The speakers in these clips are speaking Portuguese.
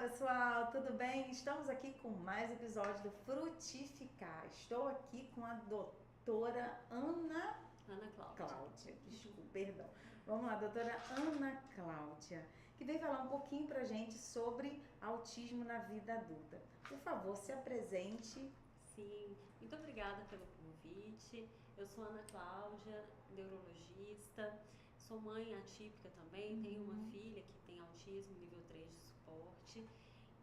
pessoal, tudo bem? Estamos aqui com mais episódio do Frutificar. Estou aqui com a doutora Ana Cláudia. Desculpa, perdão. Vamos lá, doutora Ana Cláudia, que veio falar um pouquinho pra gente sobre autismo na vida adulta. Por favor, se apresente. Sim, muito obrigada pelo convite. Eu sou Ana Cláudia, neurologista, sou mãe atípica também, tenho uma filha que tem autismo nível 3 de suporte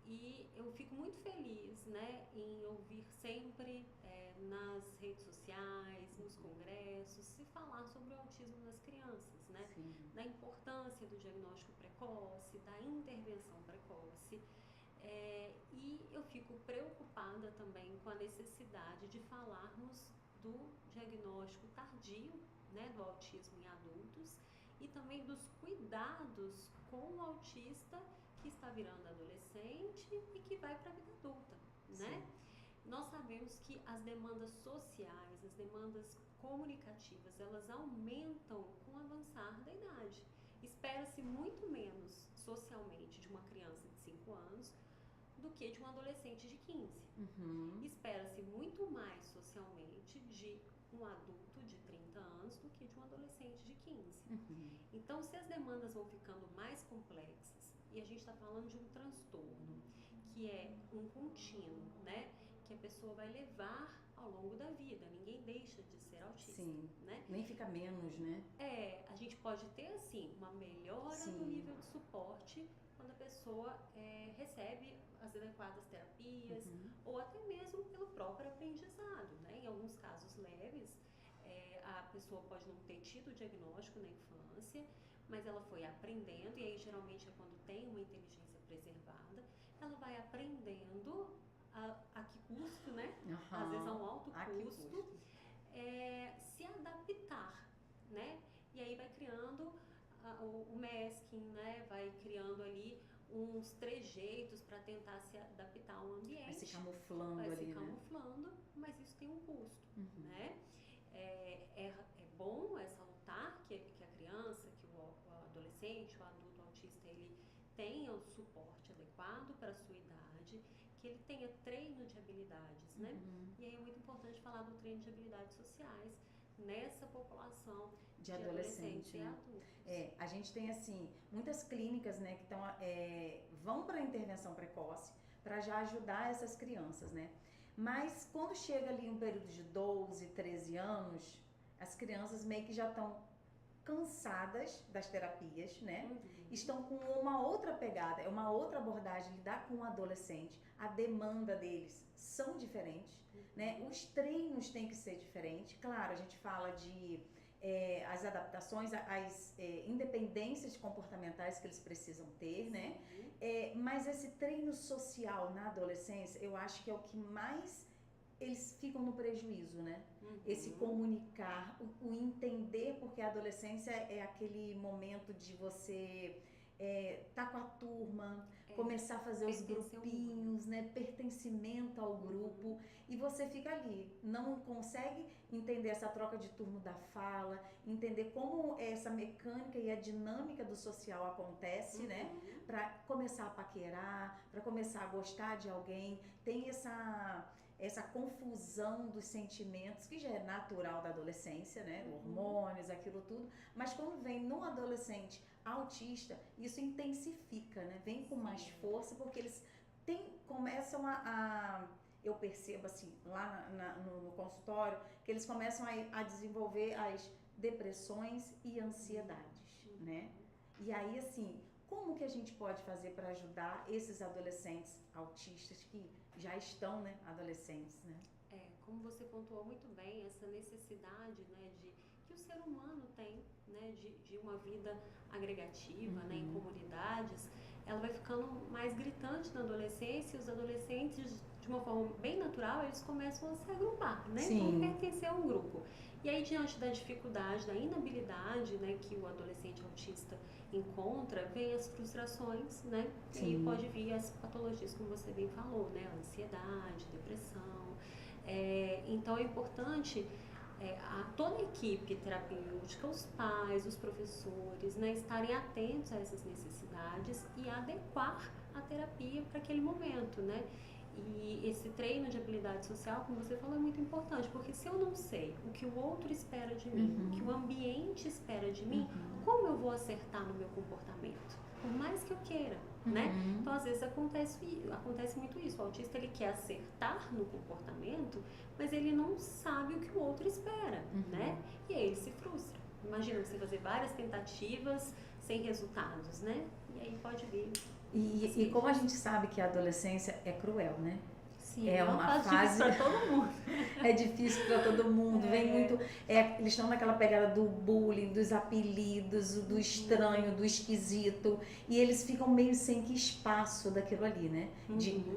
e eu fico muito feliz, né, em ouvir sempre nas redes sociais, nos congressos, se falar sobre o autismo nas crianças, né? Sim. Da importância do diagnóstico precoce, da intervenção precoce. E eu fico preocupada também com a necessidade de falarmos do diagnóstico tardio, né, do autismo em adultos e também dos cuidados com o autista que está virando adolescente e que vai para a vida adulta, né? Nós sabemos que as demandas sociais, as demandas comunicativas, elas aumentam com o avançar da idade. Espera-se muito menos socialmente de uma criança de 5 anos do que de um adolescente de 15. Espera-se muito mais socialmente de um adulto de 30 anos do que de um adolescente de 15. Então, se as demandas vão ficando mais complexas, e a gente está falando de um transtorno, que é um contínuo, né? Que a pessoa vai levar ao longo da vida, ninguém deixa de ser autista. Sim, né? Nem fica menos, né? A gente pode ter, assim, uma melhora no nível de suporte quando a pessoa recebe as adequadas terapias ou até mesmo pelo próprio aprendizado, né? Em alguns casos leves, a pessoa pode não ter tido o diagnóstico na infância, mas ela foi aprendendo, e aí geralmente é quando tem uma inteligência preservada, ela vai aprendendo a que custo, né? Às vezes a um alto custo, se adaptar, né? E aí vai criando o masking, né? Vai criando ali uns trejeitos para tentar se adaptar ao ambiente. Vai se camuflando vai ali, se camuflando, mas isso tem um custo, né? É bom ressaltar que a criança, que o adolescente, o adulto autista, ele tenha o suporte adequado para a sua idade, que ele tenha treino de habilidades, né? E aí é muito importante falar do treino de habilidades sociais nessa população de adolescentes e adultos. A gente tem, assim, muitas clínicas, né, que vão para a intervenção precoce para já ajudar essas crianças, né? Mas quando chega ali um período de 12, 13 anos, as crianças meio que já estão cansadas das terapias, né? Estão com uma outra pegada, é uma outra abordagem, lidar com o adolescente. A demanda deles são diferentes, né? Os treinos têm que ser diferentes. Claro, a gente fala de as adaptações, as independências comportamentais que eles precisam ter, né? Mas esse treino social na adolescência, eu acho que é o que mais eles ficam no prejuízo, né? Esse comunicar, o entender, porque a adolescência é aquele momento de você tá com a turma, começar a fazer os grupinhos, né? Pertencimento ao grupo, e você fica ali, não consegue entender essa troca de turno da fala, entender como essa mecânica e a dinâmica do social acontece, né? Para começar a paquerar, para começar a gostar de alguém, tem essa confusão dos sentimentos, que já é natural da adolescência, né? Hormônios, aquilo tudo. Mas quando vem no adolescente autista, isso intensifica, né? Vem com mais força, porque eles começam eu percebo assim, lá no consultório, que eles começam a desenvolver as depressões e ansiedades, né? E aí, assim, como que a gente pode fazer para ajudar esses adolescentes autistas que já estão, né, adolescentes, né? Como você pontuou muito bem, essa necessidade, né, que o ser humano tem, né, de uma vida agregativa, né, em comunidades, ela vai ficando mais gritante na adolescência, e os adolescentes, de uma forma bem natural, eles começam a se agrupar, né? Então, pertencer a um grupo. E aí, diante da dificuldade, da inabilidade, né, que o adolescente autista encontra, vem as frustrações, né? E aí pode vir as patologias, como você bem falou, né? A ansiedade, depressão. Então, é importante toda a equipe terapêutica, os pais, os professores, né, estarem atentos a essas necessidades e adequar a terapia para aquele momento, né? E esse treino de habilidade social, como você falou, é muito importante, porque se eu não sei o que o outro espera de mim, o que o ambiente espera de mim, como eu vou acertar no meu comportamento? Por mais que eu queira, né? Então, às vezes acontece muito isso. O autista, ele quer acertar no comportamento, mas ele não sabe o que o outro espera, né? E aí ele se frustra. Imagina você fazer várias tentativas sem resultados, né? E aí pode vir. E como a gente sabe que a adolescência é cruel, né? Sim, É uma fase difícil para todo mundo. É difícil para todo mundo, vem muito. Eles estão naquela pegada do bullying, dos apelidos, do estranho, do esquisito, e eles ficam meio sem que espaço daquilo ali, né?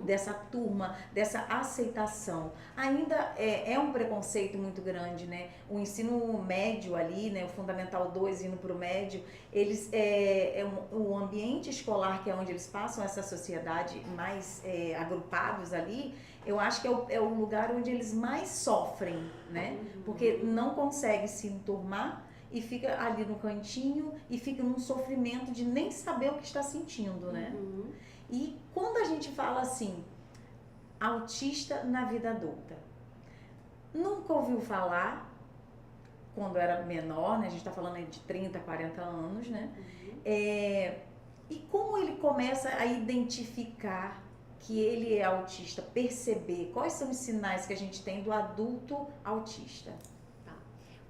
Dessa turma, dessa aceitação. Ainda é um preconceito muito grande, né? O ensino médio ali, né? O Fundamental 2 indo para o médio, o ambiente escolar, que é onde eles passam essa sociedade mais agrupados ali. Eu acho que é o lugar onde eles mais sofrem, né? Porque não consegue se enturmar e fica ali no cantinho e fica num sofrimento de nem saber o que está sentindo, né? E quando a gente fala assim, autista na vida adulta, nunca ouviu falar quando era menor, né? A gente está falando aí de 30, 40 anos, né? E como ele começa a identificar que ele é autista, perceber quais são os sinais que a gente tem do adulto autista? Tá.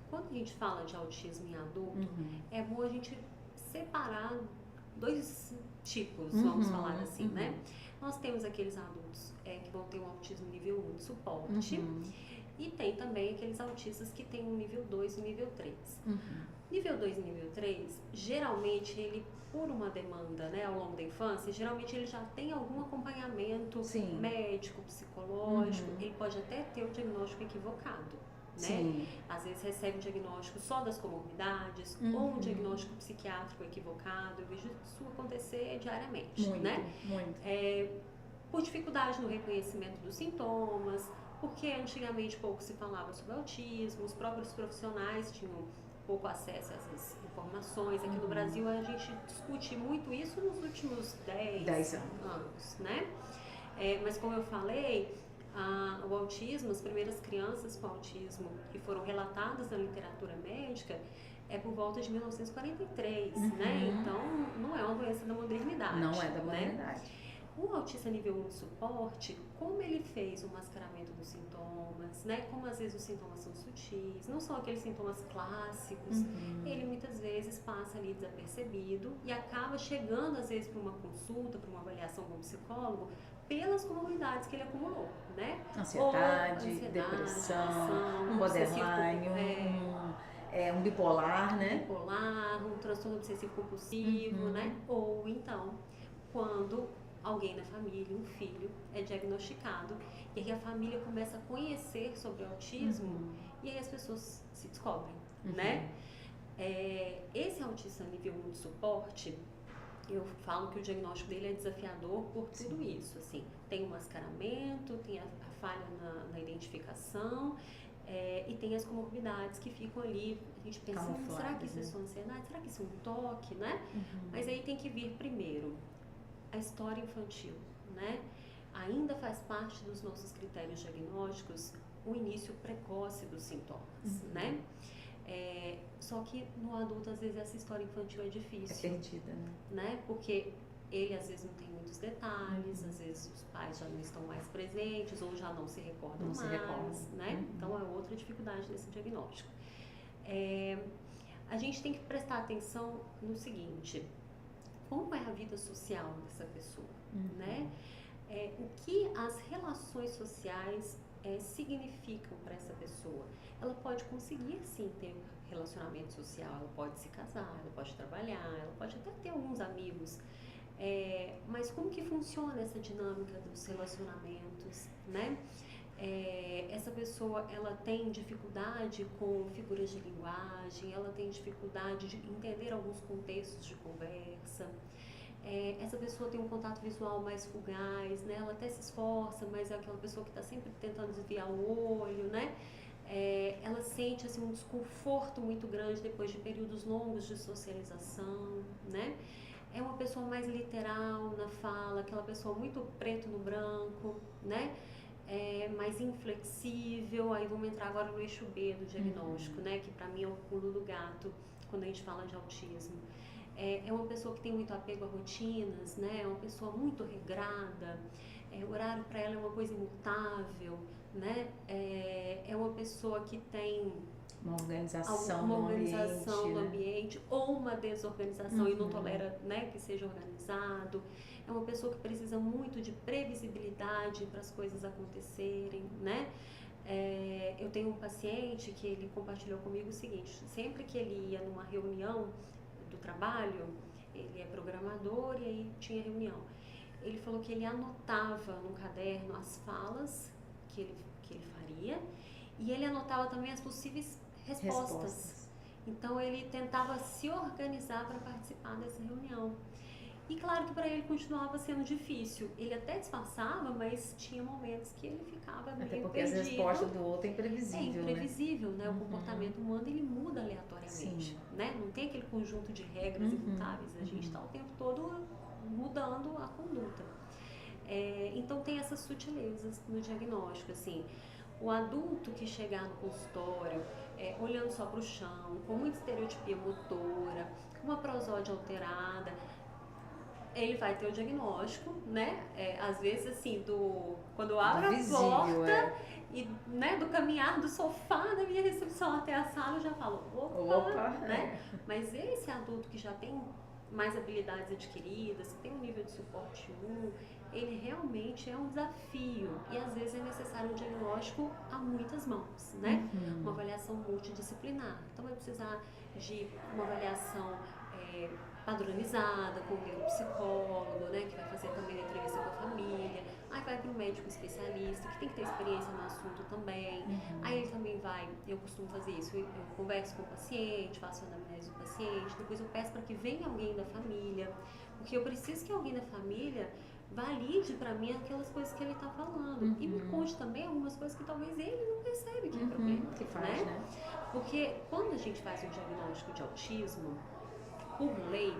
Quando a gente fala de autismo em adulto, é bom a gente separar dois tipos, vamos falar assim, né? Nós temos aqueles adultos que vão ter um autismo nível 1 de suporte, e tem também aqueles autistas que têm um nível 2 e nível 3. Nível 2 e nível 3, geralmente ele, por uma demanda, né, ao longo da infância, geralmente ele já tem algum acompanhamento médico, psicológico, ele pode até ter o diagnóstico equivocado, né? Às vezes recebe um diagnóstico só das comorbidades ou um diagnóstico psiquiátrico equivocado. Eu vejo isso acontecer diariamente, né? Por dificuldade no reconhecimento dos sintomas, porque antigamente pouco se falava sobre autismo, os próprios profissionais tinham pouco acesso a essas informações. Aqui no Brasil a gente discute muito isso nos últimos 10 anos, né? Mas como eu falei, o autismo, as primeiras crianças com autismo que foram relatadas na literatura médica é por volta de 1943, né? Então não é uma doença da modernidade. Não é da modernidade. Né? O autista nível 1 de suporte, como ele fez o mascaramento dos sintomas, né? Como às vezes os sintomas são sutis, não são aqueles sintomas clássicos, ele muitas vezes passa ali desapercebido e acaba chegando às vezes para uma consulta, para uma avaliação com um psicólogo, pelas comorbidades que ele acumulou, né? Ansiedade, depressão, um borderline, um bipolar, né? Bipolar, um transtorno obsessivo compulsivo, né? Ou então, quando alguém da família, um filho, é diagnosticado e aí a família começa a conhecer sobre o autismo e aí as pessoas se descobrem, né? Esse autista nível 1 de suporte, eu falo que o diagnóstico dele é desafiador por tudo isso, assim, tem o mascaramento, tem a falha na identificação, e tem as comorbidades que ficam ali, a gente pensa, será que isso é só ansiedade? Será que isso é um toque, né? Mas aí tem que vir primeiro a história infantil, né? Ainda faz parte dos nossos critérios diagnósticos o início precoce dos sintomas, né? Só que no adulto, às vezes, essa história infantil é difícil. É perdida, né? Porque ele, às vezes, não tem muitos detalhes, às vezes os pais já não estão mais presentes ou já não se recordam mais, né? Então, é outra dificuldade nesse diagnóstico. A gente tem que prestar atenção no seguinte: como é a vida social dessa pessoa, né? O que as relações sociais significam para essa pessoa. Ela pode conseguir, sim, ter relacionamento social, ela pode se casar, ela pode trabalhar, ela pode até ter alguns amigos. Mas como que funciona essa dinâmica dos relacionamentos, né? Essa pessoa, ela tem dificuldade com figuras de linguagem, ela tem dificuldade de entender alguns contextos de conversa. Essa pessoa tem um contato visual mais fugaz, né? Ela até se esforça, mas é aquela pessoa que está sempre tentando desviar o olho, né? Ela sente assim, um desconforto muito grande depois de períodos longos de socialização, né? É uma pessoa mais literal na fala, aquela pessoa muito preto no branco, né? Mais inflexível. Aí vamos entrar agora no eixo B do diagnóstico, né? Que para mim é o pulo do gato quando a gente fala de autismo. É uma pessoa que tem muito apego a rotinas, né? É uma pessoa muito regrada. O horário para ela é uma coisa imutável, né? É uma pessoa que tem uma organização do né? ambiente ou uma desorganização e não tolera, né, que seja organizado. É uma pessoa que precisa muito de previsibilidade para as coisas acontecerem, né? Eu tenho um paciente que ele compartilhou comigo o seguinte: sempre que ele ia numa reunião do trabalho, ele é programador e aí tinha reunião, ele falou que ele anotava no caderno as falas que ele faria e ele anotava também as possíveis respostas. Então ele tentava se organizar para participar dessa reunião. E claro que para ele continuava sendo difícil. Ele até disfarçava, mas tinha momentos que ele ficava meio perdido. Até porque as respostas do outro é imprevisível, né? O comportamento humano, ele muda aleatoriamente, né? Não tem aquele conjunto de regras imutáveis. A gente está o tempo todo mudando a conduta. Então tem essas sutilezas no diagnóstico, assim. O adulto que chegar no consultório olhando só para o chão, com muita estereotipia motora, com uma prosódia alterada, ele vai ter o diagnóstico, né? Às vezes, assim, quando eu abro a porta e, né, do caminhar do sofá da minha recepção até a sala, eu já falo, opa, né? Mas esse adulto que já tem mais habilidades adquiridas, que tem um nível de suporte 1, ele realmente é um desafio e às vezes é necessário um diagnóstico a muitas mãos, né? Uma avaliação multidisciplinar. Então vai precisar de uma avaliação padronizada com o neuropsicólogo, né, que vai fazer também a entrevista com a família. Aí vai para o médico especialista, que tem que ter experiência no assunto também. Aí ele também vai, eu costumo fazer isso, eu converso com o paciente, faço a anamnese do paciente, depois eu peço para que venha alguém da família, porque eu preciso que alguém da família valide para mim aquelas coisas que ele está falando e me conte também algumas coisas que talvez ele não percebe que é problema, que faz, né? Porque quando a gente faz um diagnóstico de autismo, por lei,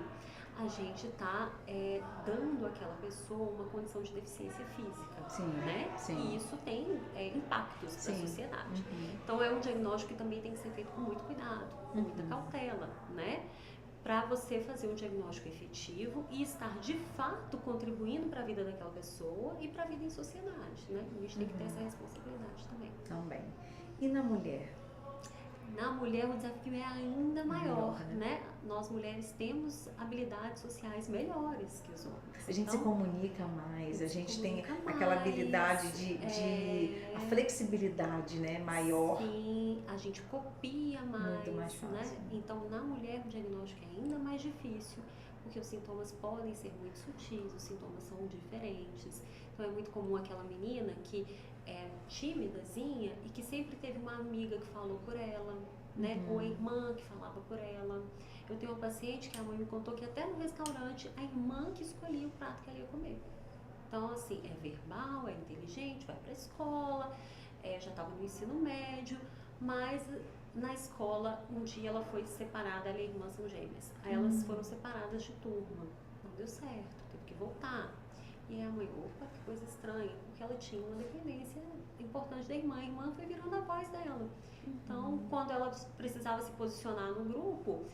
a gente está dando àquela pessoa uma condição de deficiência física, né? E isso tem impactos para a sociedade. Então é um diagnóstico que também tem que ser feito com muito cuidado, com muita cautela, né? Para você fazer um diagnóstico efetivo e estar de fato contribuindo para a vida daquela pessoa e para a vida em sociedade, né? A gente tem que ter essa responsabilidade também. E na mulher? Na mulher o desafio é ainda maior, né? Nós mulheres temos habilidades sociais melhores que os homens. A gente se comunica mais, a gente tem aquela habilidade de a flexibilidade, né, maior. Sim, a gente copia mais, muito mais fácil, né? Então na mulher o diagnóstico é ainda mais difícil, porque os sintomas podem ser muito sutis, os sintomas são diferentes. Então é muito comum aquela menina que é tímidazinha e que sempre teve uma amiga que falou por ela, né? Ou a irmã que falava por ela. Eu tenho uma paciente que a mãe me contou que até no restaurante a irmã que escolhia o prato que ela ia comer. Então, assim, é verbal, é inteligente, vai pra escola, já estava no ensino médio, mas na escola, um dia ela foi separada, ela e a irmã são gêmeas. Aí elas foram separadas de turma. Não deu certo, teve que voltar. E aí a mãe, opa, que coisa estranha, porque ela tinha uma dependência importante da irmã. A irmã foi virando a voz dela. Então, quando ela precisava se posicionar no grupo,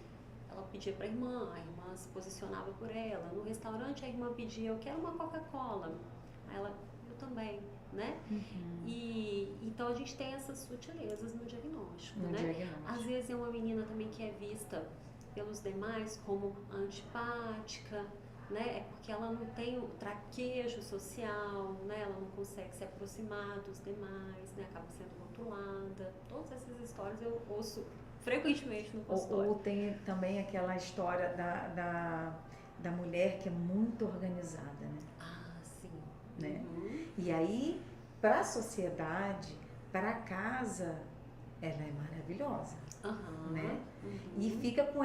ela pedia para a irmã se posicionava por ela. No restaurante, a irmã pedia, eu quero uma Coca-Cola. Aí ela, eu também, né? E então a gente tem essas sutilezas no diagnóstico, né? Às vezes é uma menina também que é vista pelos demais como antipática, né? É porque ela não tem o traquejo social, né? Ela não consegue se aproximar dos demais, né? Acaba sendo rotulada. Todas essas histórias eu ouço frequentemente no consultório. Ou tem também aquela história da mulher que é muito organizada, né? Ah, sim. Né? E aí, para a sociedade, para casa, ela é maravilhosa, né? E fica com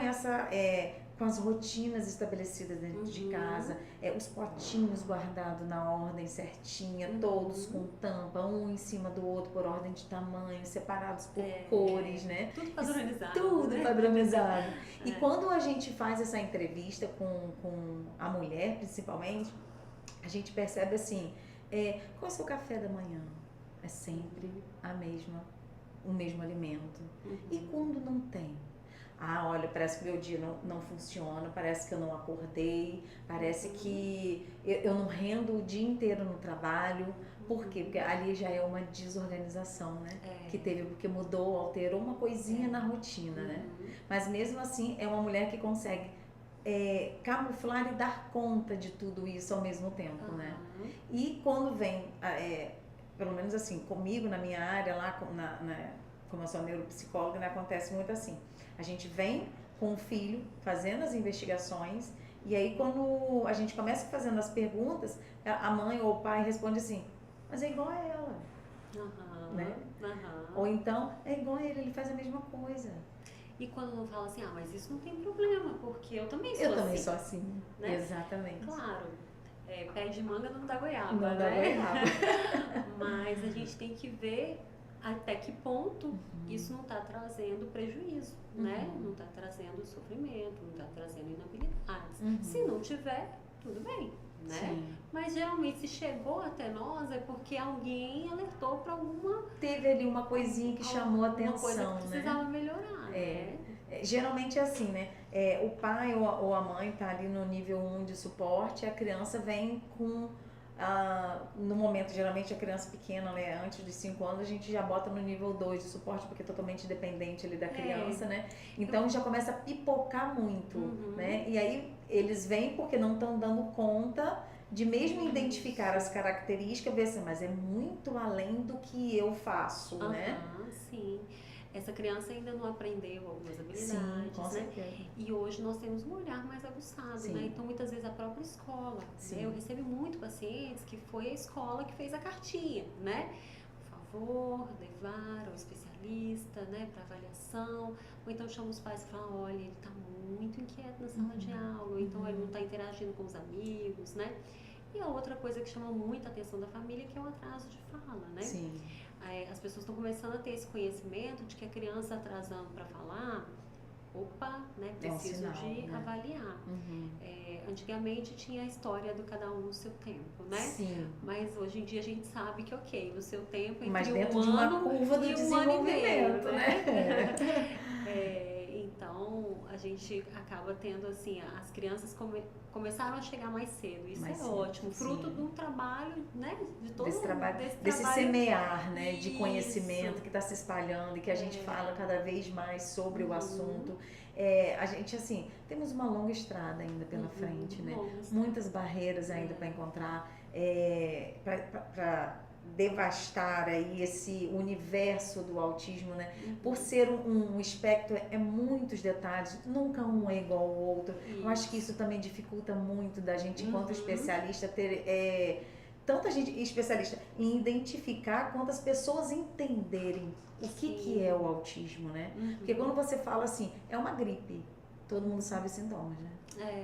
com as rotinas estabelecidas dentro de casa, os potinhos guardados na ordem certinha, todos com tampa, um em cima do outro por ordem de tamanho, separados por cores, né? Tudo padronizado. Tudo, né? Padronizado. E É. quando a gente faz essa entrevista com a mulher, principalmente, a gente percebe assim, qual é o seu café da manhã? É sempre o mesmo alimento. E quando não tem? Ah, olha, parece que meu dia não funciona, parece que eu não acordei, parece que eu não rendo o dia inteiro no trabalho. Por quê? Porque ali já é uma desorganização, né? Que teve, porque mudou, alterou uma coisinha na rotina, né? Mas mesmo assim, é uma mulher que consegue camuflar e dar conta de tudo isso ao mesmo tempo, né? E quando vem, pelo menos assim, comigo, na minha área, lá como eu sou neuropsicóloga, né, acontece muito assim. A gente vem com o filho fazendo as investigações e aí quando a gente começa fazendo as perguntas, a mãe ou o pai responde assim, mas é igual a ela, né? Ou então, é igual a ele faz a mesma coisa. E quando não fala assim, mas isso não tem problema, porque eu também sou assim. Eu também sou assim, né? Exatamente. Claro, pé de manga não dá goiaba, não dá goiaba. Mas a gente tem que ver até que ponto isso não está trazendo prejuízo, né? Não está trazendo sofrimento, não está trazendo inabilidades. Se não tiver, tudo bem, né? Sim. Mas geralmente se chegou até nós é porque alguém alertou para alguma... Teve ali uma coisinha que chamou a atenção, coisa que precisava né? melhorar, né? Geralmente é assim, né? O pai ou a mãe tá ali no nível 1 de suporte, a criança vem com... no momento, geralmente a criança pequena, né, antes dos 5 anos, a gente já bota no nível 2 de suporte, porque é totalmente dependente ali da criança, né? Então já começa a pipocar muito, né? E aí eles vêm porque não estão dando conta de mesmo identificar as características, ver assim, mas é muito além do que eu faço, né? Sim. Essa criança ainda não aprendeu algumas habilidades, sim, com certeza. né? E hoje nós temos um olhar mais aguçado, né? Então, muitas vezes, a própria escola. Né? Eu recebo muito pacientes que foi a escola que fez a cartinha, né? Por favor, levar ao especialista, né? Para avaliação. Ou então, chama os pais e fala, olha, ele está muito inquieto na sala de aula. Ou então, ele não está interagindo com os amigos, né? E a outra coisa que chama muita atenção da família que é o atraso de fala, né? Sim. As pessoas estão começando a ter esse conhecimento de que a criança atrasando para falar, né, preciso de avaliar. Antigamente tinha a história do cada um no seu tempo, né? Sim. Mas hoje em dia a gente sabe que no seu tempo, mas dentro de uma curva do desenvolvimento, né? Então a gente acaba tendo assim, as crianças começaram a chegar mais cedo, isso é ótimo, fruto do trabalho, né, de todo desse trabalho, desse semear, né, de conhecimento que está se espalhando e que a gente fala cada vez mais sobre o assunto. A gente, assim, temos uma longa estrada ainda pela frente, né? Muitas barreiras ainda para encontrar, para devastar aí esse universo do autismo, né? Por ser um espectro, muitos detalhes, nunca um é igual ao outro. Eu acho que isso também dificulta muito da gente, enquanto especialista, ter tanta gente especialista em identificar quanto as pessoas entenderem o que é o autismo, né? Porque quando você fala assim, é uma gripe, todo mundo sabe os sintomas, né?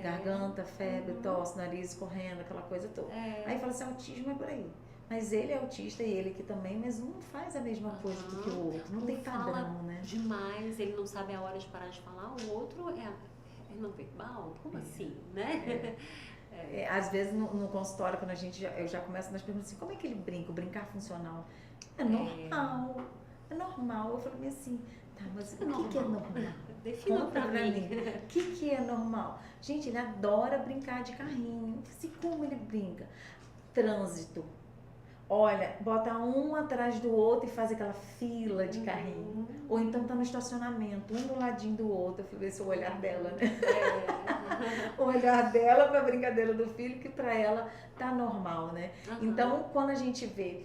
Garganta, febre, tosse, nariz correndo, aquela coisa toda. Aí fala assim, autismo é por aí. Mas ele é autista e ele aqui também, mas um faz a mesma coisa do que o outro. Não tem padrão, né? Demais, ele não sabe a hora de parar de falar, o outro é não verbal? Como assim, né? Às vezes no consultório, quando eu já começo nas perguntas assim, como é que ele brinca? O brincar funcional? É normal. É normal. Eu falei assim, tá, mas o que é normal? Defina pra mim. O que é normal? Gente, ele adora brincar de carrinho. Eu falei assim, como ele brinca? Trânsito. Olha, bota um atrás do outro e faz aquela fila de carrinho. Ou então tá no estacionamento, um do ladinho do outro. Eu fui ver se o olhar dela, né? O olhar dela pra brincadeira do filho, que pra ela tá normal, né? Então, quando a gente vê,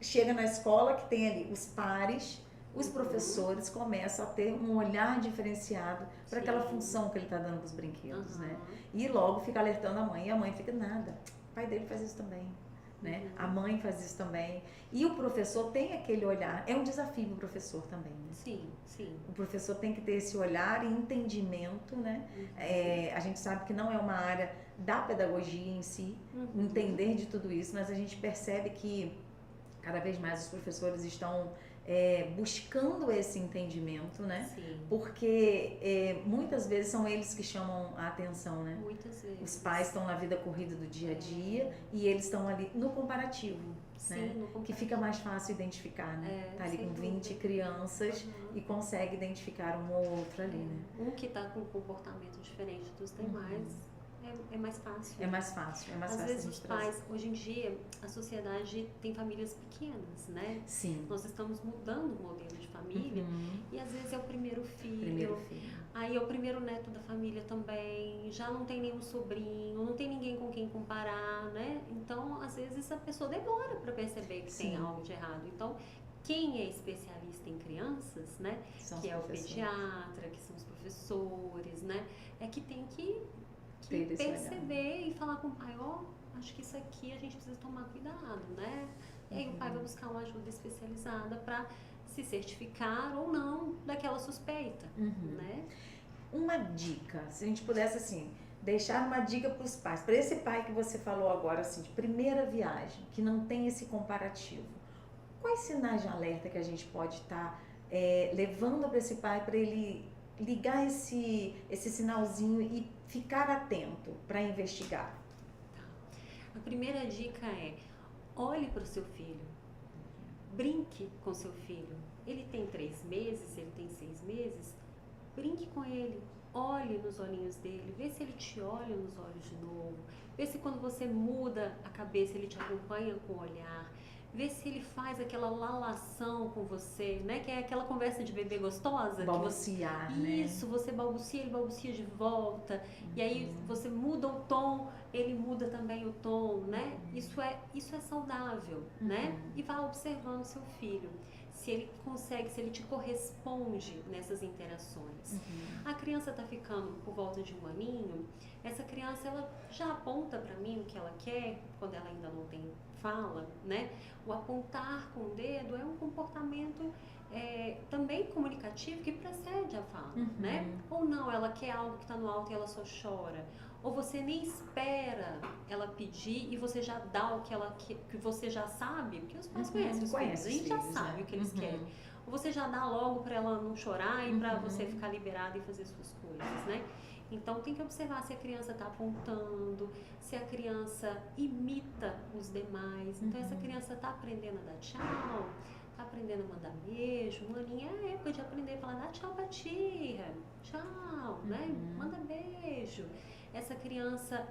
chega na escola que tem ali os pares, os professores começam a ter um olhar diferenciado para aquela função que ele tá dando pros brinquedos, né? E logo fica alertando a mãe, e a mãe fica, nada, o pai dele faz isso também. né? A mãe faz isso também. E o professor tem aquele olhar, é um desafio do professor também, né? Sim, sim. O professor tem que ter esse olhar e entendimento, né? A gente sabe que não é uma área da pedagogia em si, entender de tudo isso, mas a gente percebe que cada vez mais os professores estão buscando esse entendimento, né? Sim. Porque muitas vezes são eles que chamam a atenção, né? Muitas vezes. Os pais estão na vida corrida do dia a dia e eles estão ali no comparativo, Sim, né? no comparativo. Que fica mais fácil identificar, né? Tá ali com 20 crianças e consegue identificar um ou outro ali, né? Um que tá com um comportamento diferente dos demais. É mais fácil. É mais fácil, Às vezes os pais, hoje em dia, a sociedade tem famílias pequenas, né? Sim. Nós estamos mudando o modelo de família e às vezes é o primeiro filho. Aí é o primeiro neto da família também, já não tem nenhum sobrinho, não tem ninguém com quem comparar, né? Então, às vezes a pessoa demora para perceber que tem algo de errado. Então, quem é especialista em crianças, né? Que é o pediatra, que são os professores, né? É que tem que perceber e falar com o pai, acho que isso aqui a gente precisa tomar cuidado, né? E aí o pai vai buscar uma ajuda especializada para se certificar ou não daquela suspeita, né? Uma dica, se a gente pudesse assim, deixar uma dica para os pais, para esse pai que você falou agora assim, de primeira viagem, que não tem esse comparativo, quais sinais de alerta que a gente pode estar levando para esse pai para ele ligar esse sinalzinho e ficar atento para investigar? A primeira dica é: olhe para o seu filho, brinque com seu filho. Ele tem 3 meses, ele tem 6 meses, brinque com ele, olhe nos olhinhos dele, vê se ele te olha nos olhos de novo, vê se quando você muda a cabeça ele te acompanha com o olhar, vê se ele faz aquela lalação com você, né? Que é aquela conversa de bebê gostosa. Balbuciar, né? Isso, você balbucia, ele balbucia de volta. E aí você muda o tom, ele muda também o tom, né? Isso é saudável, né? E vá observando seu filho. Se ele consegue, se ele te corresponde nessas interações. A criança está ficando por volta de 1 aninho, essa criança ela já aponta para mim o que ela quer, quando ela ainda não tem fala, né? O apontar com o dedo é um comportamento também comunicativo que precede a fala, né? Ou não, ela quer algo que está no alto e ela só chora. Ou você nem espera ela pedir e você já dá o que você já sabe, porque os pais conhecem os filhos, a gente já sabe o que eles querem. Ou você já dá logo para ela não chorar e para você ficar liberada e fazer suas coisas, né? Então tem que observar se a criança está apontando, se a criança imita os demais. Então essa criança está aprendendo a dar tchau, está aprendendo a mandar beijo. 1 aninho é a época de aprender a falar, dá tchau pra tia, tchau, né? Manda beijo. Essa criança,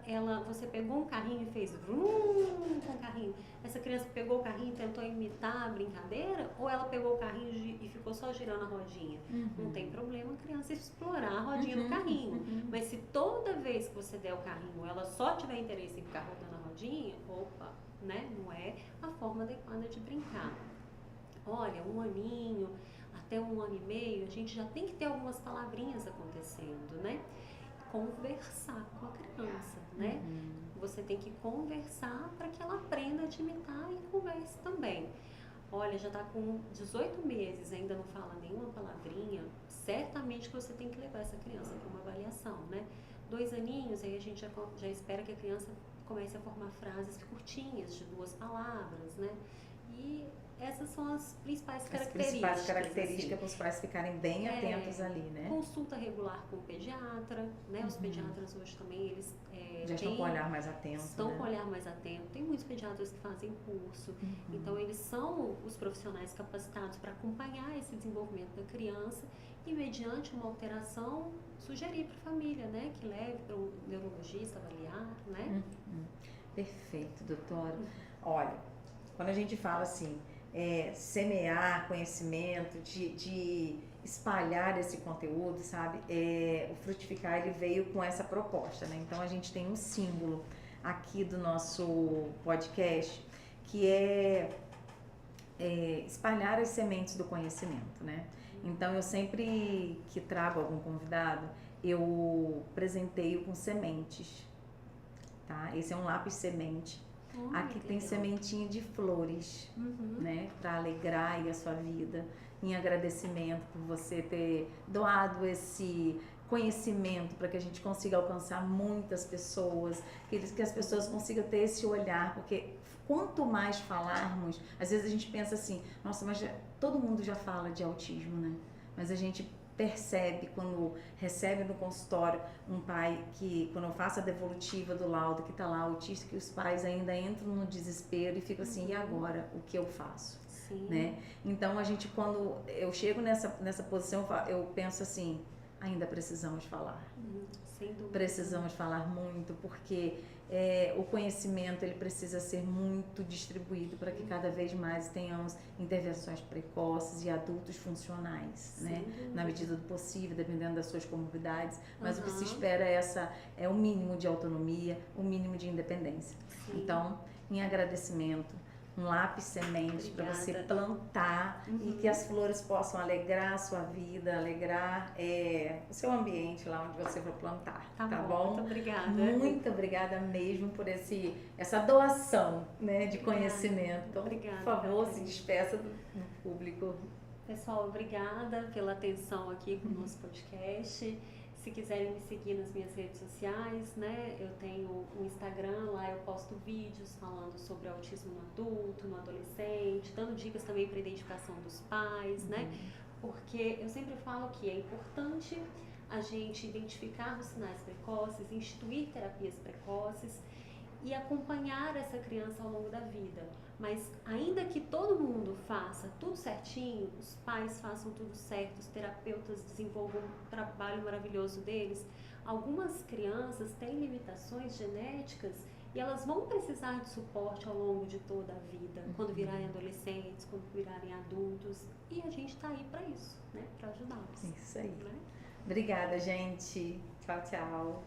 você pegou um carrinho e fez vrum com o carrinho. Essa criança pegou o carrinho e tentou imitar a brincadeira? Ou ela pegou o carrinho e ficou só girando a rodinha? Não tem problema a criança explorar a rodinha do carrinho. Mas se toda vez que você der o carrinho, ela só tiver interesse em ficar rodando a rodinha, opa, né? Não é a forma adequada de brincar. Olha, 1 aninho, até 1 ano e meio, a gente já tem que ter algumas palavrinhas acontecendo, né? Conversar com a criança, né? Você tem que conversar para que ela aprenda a te imitar e converse também. Olha, já está com 18 meses, ainda não fala nenhuma palavrinha, certamente que você tem que levar essa criança para uma avaliação, né? 2 aninhos, aí a gente já espera que a criança comece a formar frases curtinhas de 2 palavras, né? E essas são as principais características. As principais características para os pais ficarem bem atentos ali, né? Consulta regular com o pediatra, né? Os pediatras hoje também, eles já estão com o olhar mais atento. Estão com o olhar mais atento. Tem muitos pediatras que fazem curso. Então, eles são os profissionais capacitados para acompanhar esse desenvolvimento da criança e, mediante uma alteração, sugerir para a família, né? Que leve para um neurologista avaliar, né? Perfeito, doutora. Olha, quando a gente fala assim, semear conhecimento, de espalhar esse conteúdo, sabe? O Frutificar, ele veio com essa proposta, né? Então, a gente tem um símbolo aqui do nosso podcast, que é espalhar as sementes do conhecimento, né? Então, eu sempre que trago algum convidado, eu presenteio com sementes, tá? Esse é um lápis semente. Aqui tem sementinha de flores, né? Para alegrar aí a sua vida, em agradecimento por você ter doado esse conhecimento para que a gente consiga alcançar muitas pessoas, que as pessoas consigam ter esse olhar, porque quanto mais falarmos, às vezes a gente pensa assim, nossa, mas todo mundo já fala de autismo, né? Mas a gente percebe quando recebe no consultório um pai que, quando eu faço a devolutiva do laudo, que está lá autista, que os pais ainda entram no desespero e ficam assim, e agora, o que eu faço? Sim. Né? Então a gente, quando eu chego nessa posição, eu penso assim, ainda precisamos falar. Sem dúvida. Precisamos falar muito, porque o conhecimento ele precisa ser muito distribuído para que cada vez mais tenhamos intervenções precoces e adultos funcionais, né? Na medida do possível, dependendo das suas comorbidades, mas o que se espera é o mínimo de autonomia, o mínimo de independência. Sim. Então, em agradecimento, um lápis semente para você plantar e que as flores possam alegrar a sua vida, alegrar o seu ambiente lá onde você for plantar, tá bom? Muito obrigada. Muito obrigada mesmo por essa doação, né, de conhecimento. Então, obrigada, por favor, se despeça do público. Pessoal, obrigada pela atenção aqui com o nosso podcast. Se quiserem me seguir nas minhas redes sociais, né? Eu tenho um Instagram, lá eu posto vídeos falando sobre autismo no adulto, no adolescente, dando dicas também para identificação dos pais, né? Porque eu sempre falo que é importante a gente identificar os sinais precoces, instituir terapias precoces e acompanhar essa criança ao longo da vida. Mas ainda que todo mundo faça tudo certinho, os pais façam tudo certo, os terapeutas desenvolvam um trabalho maravilhoso deles, algumas crianças têm limitações genéticas e elas vão precisar de suporte ao longo de toda a vida, quando virarem adolescentes, quando virarem adultos, e a gente está aí para isso, né? Para ajudá-los. Isso aí. Né? Obrigada, gente. Tchau, tchau.